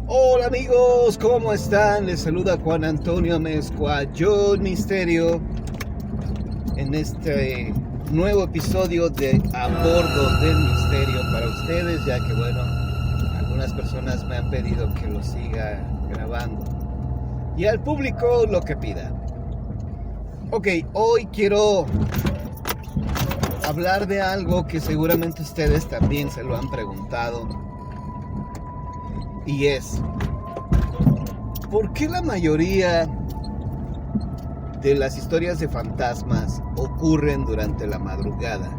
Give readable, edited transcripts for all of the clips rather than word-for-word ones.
Hola amigos, ¿cómo están? Les saluda Juan Antonio Mezcua, John Misterio, en este nuevo episodio de A Bordo del Misterio para ustedes, ya que bueno, algunas personas me han pedido que lo siga grabando y al público lo que pida. Ok, hoy quiero hablar de algo que seguramente ustedes también se lo han preguntado. Y es, ¿por qué la mayoría de las historias de fantasmas ocurren durante la madrugada?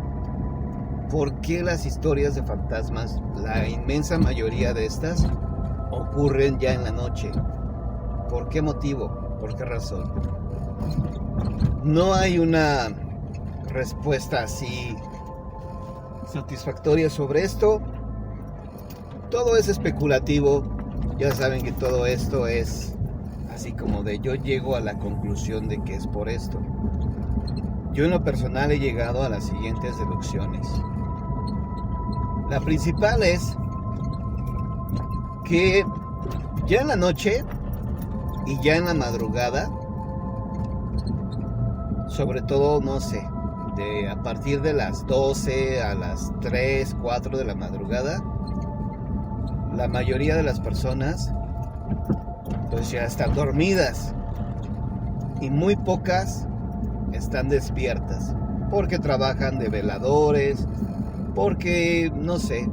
¿Por qué las historias de fantasmas, la inmensa mayoría de estas, ocurren ya en la noche? ¿Por qué motivo? ¿Por qué razón? No hay una respuesta así satisfactoria sobre esto. Todo es especulativo, ya saben que todo esto es así como de yo llego a la conclusión de que es por esto. Yo en lo personal he llegado a las siguientes deducciones. La principal es que ya en la noche y ya en la madrugada, sobre todo, no sé, a partir de las 12 a las 3, 4 de la madrugada, la mayoría de las personas pues ya están dormidas y muy pocas están despiertas porque trabajan de veladores, porque no sé,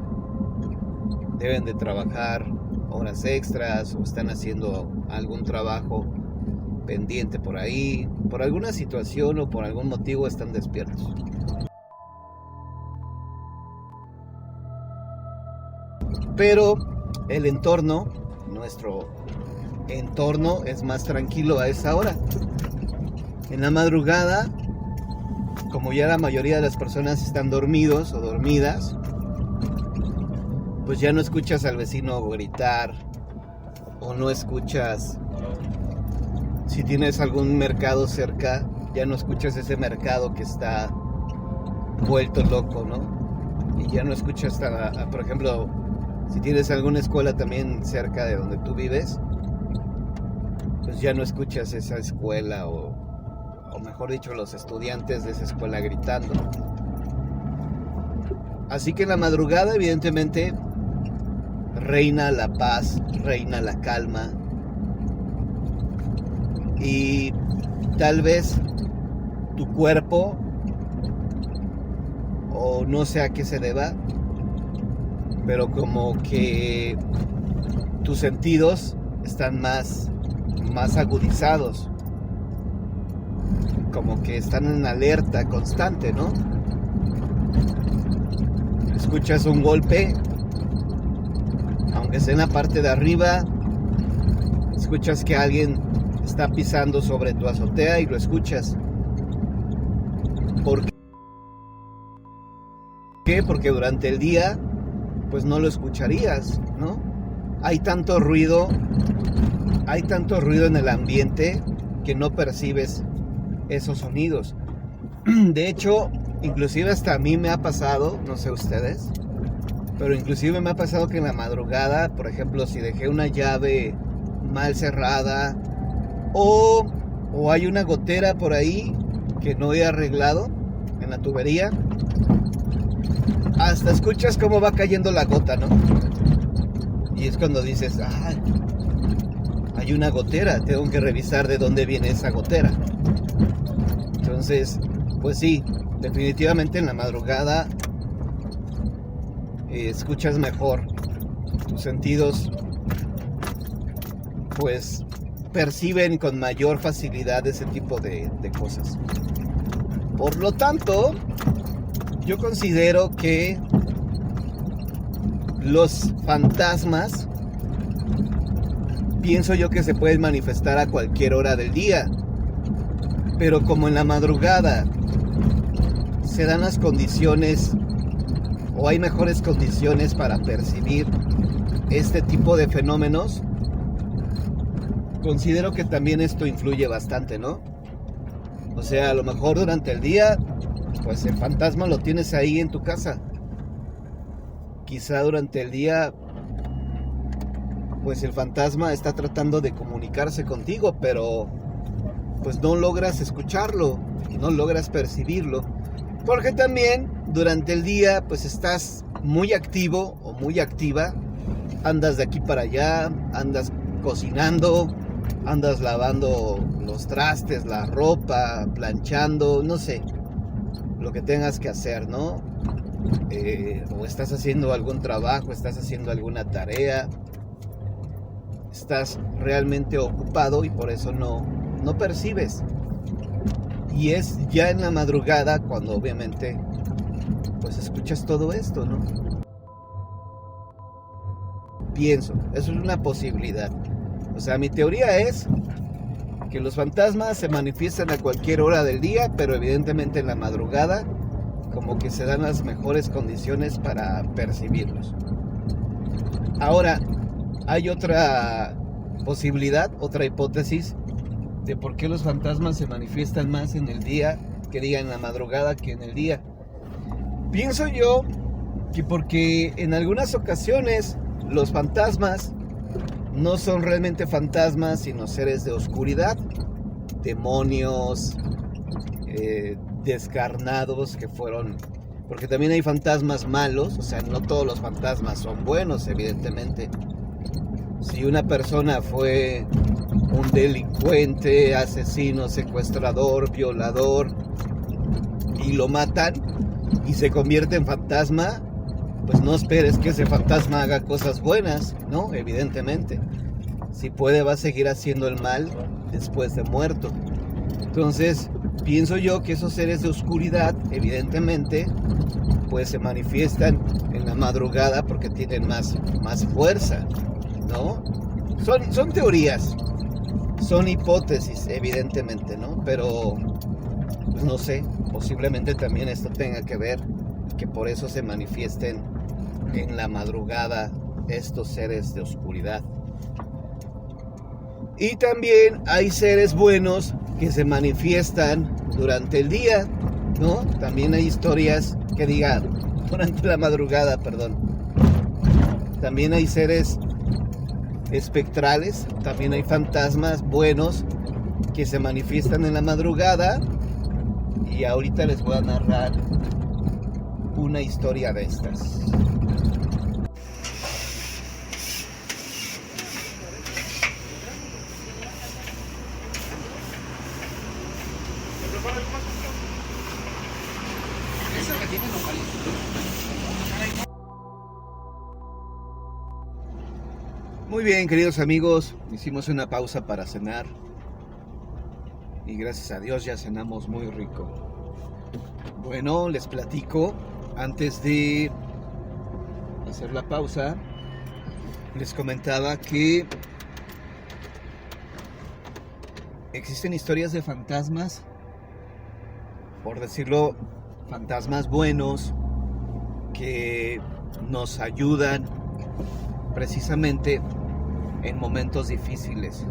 deben de trabajar horas extras o están haciendo algún trabajo pendiente por ahí, por alguna situación o por algún motivo están despiertos. Pero el entorno, nuestro entorno es más tranquilo a esa hora. En la madrugada, como ya la mayoría de las personas están dormidos o dormidas, pues ya no escuchas al vecino gritar o no escuchas, si tienes algún mercado cerca, ya no escuchas ese mercado que está vuelto loco, ¿no? Y ya no escuchas, por ejemplo, si tienes alguna escuela también cerca de donde tú vives, pues ya no escuchas esa escuela o mejor dicho, los estudiantes de esa escuela gritando. Así que en la madrugada, evidentemente, reina la paz, reina la calma. Y tal vez tu cuerpo, o no sé a qué se deba, pero como que tus sentidos están más agudizados, como que están en alerta constante, ¿no? Escuchas un golpe, aunque sea en la parte de arriba, escuchas que alguien está pisando sobre tu azotea y lo escuchas. ¿Por qué? Porque durante el día pues no lo escucharías, ¿no? Hay tanto ruido en el ambiente que no percibes esos sonidos. De hecho, inclusive hasta a mí me ha pasado, no sé ustedes, pero inclusive me ha pasado que en la madrugada, por ejemplo, si dejé una llave mal cerrada o hay una gotera por ahí que no he arreglado en la tubería, hasta escuchas cómo va cayendo la gota, ¿no? Y es cuando dices, hay una gotera, tengo que revisar de dónde viene esa gotera. Entonces, pues sí, definitivamente en la madrugada escuchas mejor. Tus sentidos pues perciben con mayor facilidad ese tipo de cosas. Por lo tanto, yo considero que los fantasmas, pienso yo que se pueden manifestar a cualquier hora del día, pero como en la madrugada se dan las condiciones o hay mejores condiciones para percibir este tipo de fenómenos, considero que también esto influye bastante, ¿no? O sea, a lo mejor durante el día pues el fantasma lo tienes ahí en tu casa. Quizá durante el día pues el fantasma está tratando de comunicarse contigo, pero pues no logras escucharlo, no logras percibirlo, porque también durante el día pues estás muy activo o muy activa, andas de aquí para allá, andas cocinando, andas lavando los trastes, la ropa, planchando, no sé, lo que tengas que hacer, ¿no? O estás haciendo algún trabajo, estás haciendo alguna tarea, estás realmente ocupado y por eso no percibes. Y es ya en la madrugada cuando obviamente pues escuchas todo esto, ¿no? Pienso, eso es una posibilidad. O sea, mi teoría es que los fantasmas se manifiestan a cualquier hora del día, pero evidentemente en la madrugada como que se dan las mejores condiciones para percibirlos. Ahora, hay otra posibilidad, otra hipótesis de por qué los fantasmas se manifiestan más en el día, que diga en la madrugada que en el día. Pienso yo que porque en algunas ocasiones los fantasmas no son realmente fantasmas, sino seres de oscuridad, demonios, descarnados que fueron... Porque también hay fantasmas malos, o sea, no todos los fantasmas son buenos, evidentemente. Si una persona fue un delincuente, asesino, secuestrador, violador, y lo matan y se convierte en fantasma, pues no esperes que ese fantasma haga cosas buenas, ¿no? Evidentemente. Si puede, va a seguir haciendo el mal después de muerto. Entonces, pienso yo que esos seres de oscuridad, evidentemente, pues se manifiestan en la madrugada porque tienen más fuerza, ¿no? Son teorías, son hipótesis, evidentemente, ¿no? Pero, pues no sé, posiblemente también esto tenga que ver que por eso se manifiesten en la madrugada estos seres de oscuridad. Y también hay seres buenos que se manifiestan durante el día, ¿no? También hay historias que digan durante la madrugada, perdón. También hay seres espectrales, también hay fantasmas buenos que se manifiestan en la madrugada. Y ahorita les voy a narrar una historia de estas. Muy bien, queridos amigos, hicimos una pausa para cenar y gracias a Dios ya cenamos muy rico. Bueno, les platico, antes de hacer la pausa, les comentaba que existen historias de fantasmas, por decirlo, fantasmas buenos, que nos ayudan precisamente en momentos difíciles,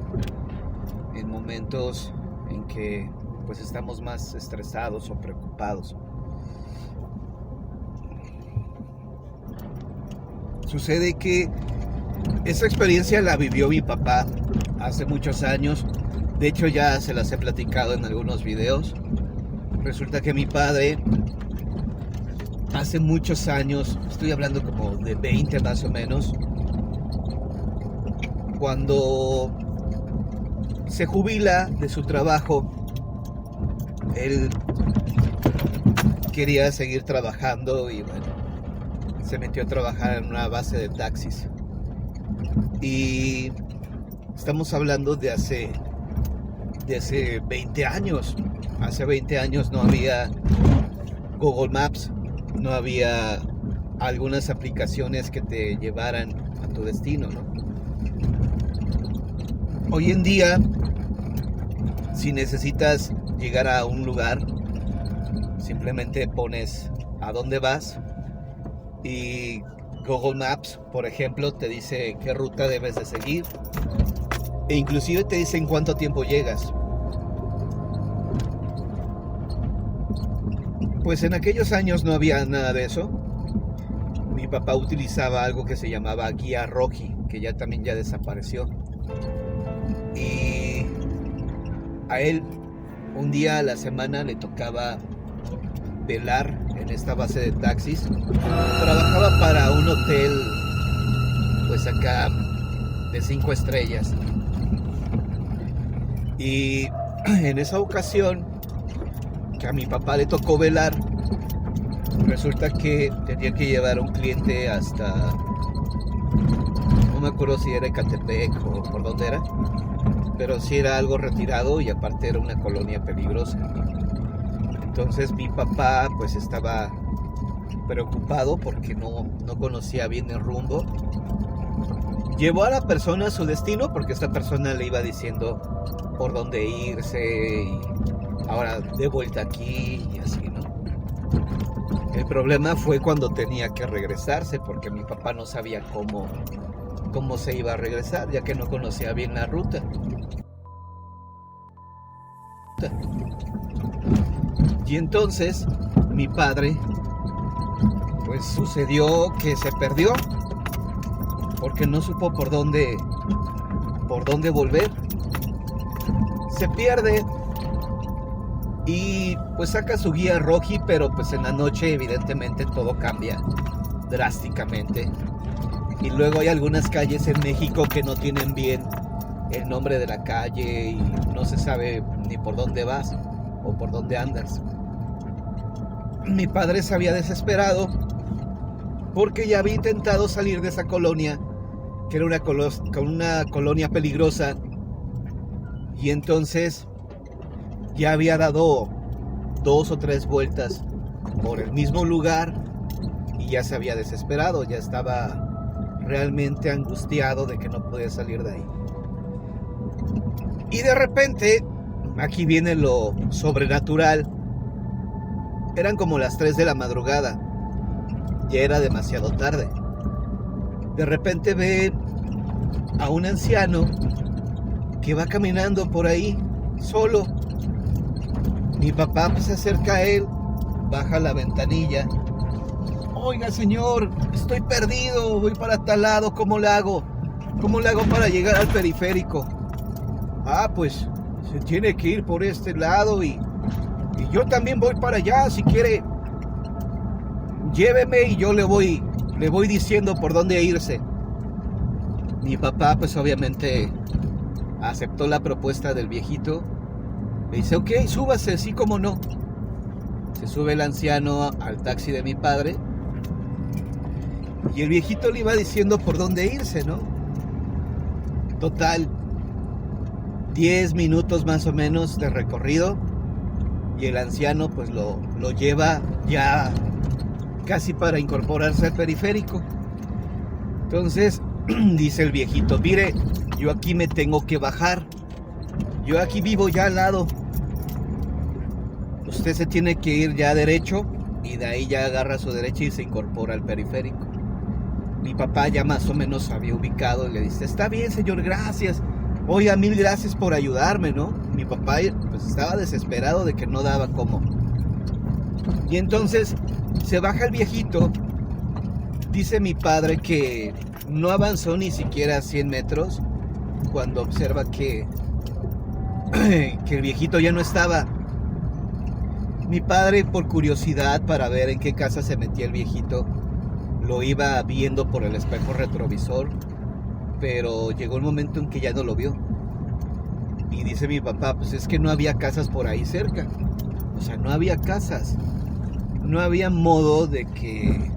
en momentos en que pues estamos más estresados o preocupados. Sucede que esa experiencia la vivió mi papá hace muchos años. De hecho ya se las he platicado en algunos videos. Resulta que mi padre hace muchos años, estoy hablando como de 20 más o menos, cuando se jubila de su trabajo, él quería seguir trabajando y bueno, se metió a trabajar en una base de taxis. Y estamos hablando de hace 20 años. Hace 20 años no había Google Maps, no había algunas aplicaciones que te llevaran a tu destino, ¿no? Hoy en día, si necesitas llegar a un lugar, simplemente pones a dónde vas y Google Maps, por ejemplo, te dice qué ruta debes de seguir e inclusive te dice en cuánto tiempo llegas. Pues en aquellos años no había nada de eso. Mi papá utilizaba algo que se llamaba guía Roji, que ya también ya desapareció. Y a él un día a la semana le tocaba velar en esta base de taxis. Trabajaba para un hotel, pues acá, de 5 estrellas. Y en esa ocasión que a mi papá le tocó velar, resulta que tenía que llevar a un cliente hasta, no me acuerdo si era Ecatepec o por dónde era, pero sí era algo retirado y aparte era una colonia peligrosa. Entonces mi papá pues estaba preocupado porque no conocía bien el rumbo. Llevó a la persona a su destino porque esta persona le iba diciendo por dónde irse y ahora de vuelta aquí y así, ¿no? El problema fue cuando tenía que regresarse porque mi papá no sabía cómo se iba a regresar, ya que no conocía bien la ruta. Y entonces mi padre, pues sucedió que se perdió porque no supo por dónde volver. Se pierde y pues saca su guía Roji, pero pues en la noche evidentemente todo cambia drásticamente. Y luego hay algunas calles en México que no tienen bien el nombre de la calle y no se sabe ni por dónde vas o por dónde andas. Mi padre se había desesperado porque ya había intentado salir de esa colonia, que era una colonia peligrosa, y entonces ya había dado 2 o 3 vueltas por el mismo lugar y ya se había desesperado, ya estaba realmente angustiado de que no podía salir de ahí. Y de repente, aquí viene lo sobrenatural. Eran como las 3 de la madrugada, ya era demasiado tarde. De repente ve a un anciano que va caminando por ahí, solo. Mi papá pues, se acerca a él, baja la ventanilla. Oiga señor, estoy perdido, voy para tal lado, ¿cómo le hago? ¿Cómo le hago para llegar al periférico? Ah, pues se tiene que ir por este lado y yo también voy para allá, si quiere lléveme y yo le voy diciendo por dónde irse. Mi papá pues obviamente aceptó la propuesta del viejito. Le dice, ok, súbase, sí, cómo no. Se sube el anciano al taxi de mi padre y el viejito le iba diciendo por dónde irse, ¿no? Total, 10 minutos más o menos de recorrido y el anciano pues lo lleva ya casi para incorporarse al periférico. Entonces dice el viejito, mire, yo aquí me tengo que bajar, yo aquí vivo ya al lado, usted se tiene que ir ya derecho y de ahí ya agarra a su derecha y se incorpora al periférico. Mi papá ya más o menos había ubicado y le dice, está bien señor, gracias, oiga, 1000 gracias por ayudarme, ¿no? Mi papá pues estaba desesperado de que no daba cómo. Y entonces se baja el viejito. Dice mi padre que no avanzó ni siquiera 100 metros cuando observa que el viejito ya no estaba. Mi padre, por curiosidad para ver en qué casa se metía el viejito, lo iba viendo por el espejo retrovisor, pero llegó el momento en que ya no lo vio. Y dice mi papá, pues es que no había casas por ahí cerca. O sea, no había casas. No había modo de que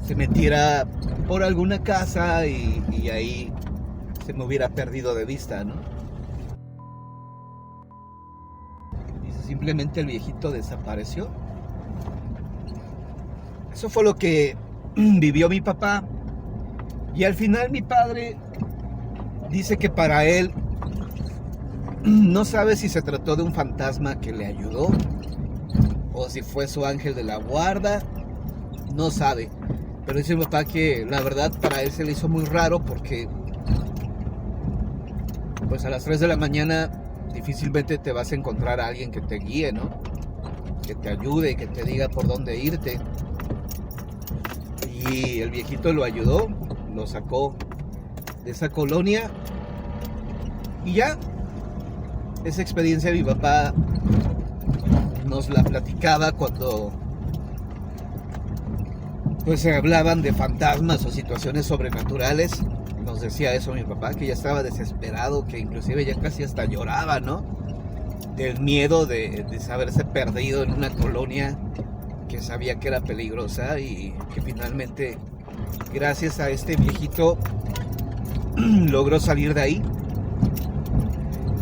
se metiera por alguna casa y ahí se me hubiera perdido de vista, ¿no? Dice, simplemente el viejito desapareció. Eso fue lo que vivió mi papá. Y al final mi padre dice que para él no sabe si se trató de un fantasma que le ayudó o si fue su ángel de la guarda, no sabe. Pero dice mi papá que la verdad para él se le hizo muy raro porque pues a las 3 de la mañana difícilmente te vas a encontrar a alguien que te guíe, ¿no? Que te ayude, que te diga por dónde irte. Y el viejito lo ayudó, lo sacó esa colonia. Y ya, esa experiencia mi papá nos la platicaba cuando pues se hablaban de fantasmas o situaciones sobrenaturales. Nos decía eso mi papá, que ya estaba desesperado, que inclusive ya casi hasta lloraba, ¿no? Del miedo de haberse perdido en una colonia que sabía que era peligrosa, y que finalmente, gracias a este viejito, logró salir de ahí,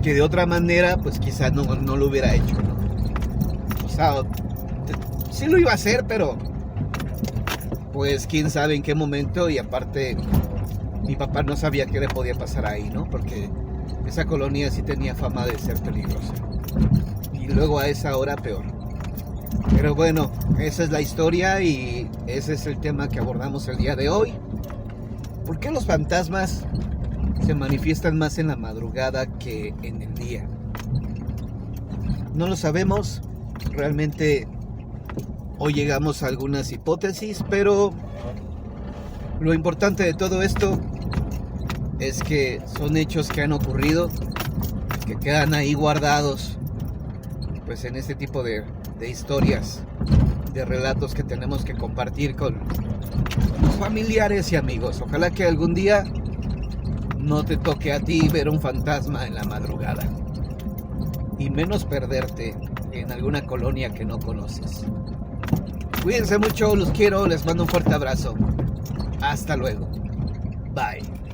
que de otra manera pues quizá no lo hubiera hecho, ¿no? O sea, sí lo iba a hacer, pero pues quién sabe en qué momento. Y aparte mi papá no sabía qué le podía pasar ahí, ¿no? Porque esa colonia sí tenía fama de ser peligrosa, y luego a esa hora peor. Pero bueno, esa es la historia y ese es el tema que abordamos el día de hoy. ¿Por qué los fantasmas se manifiestan más en la madrugada que en el día? No lo sabemos. Realmente hoy llegamos a algunas hipótesis, pero lo importante de todo esto es que son hechos que han ocurrido, que quedan ahí guardados, pues en este tipo de historias, de relatos que tenemos que compartir con los familiares y amigos. Ojalá que algún día no te toque a ti ver un fantasma en la madrugada, y menos perderte en alguna colonia que no conoces. Cuídense mucho, los quiero, les mando un fuerte abrazo. Hasta luego. Bye.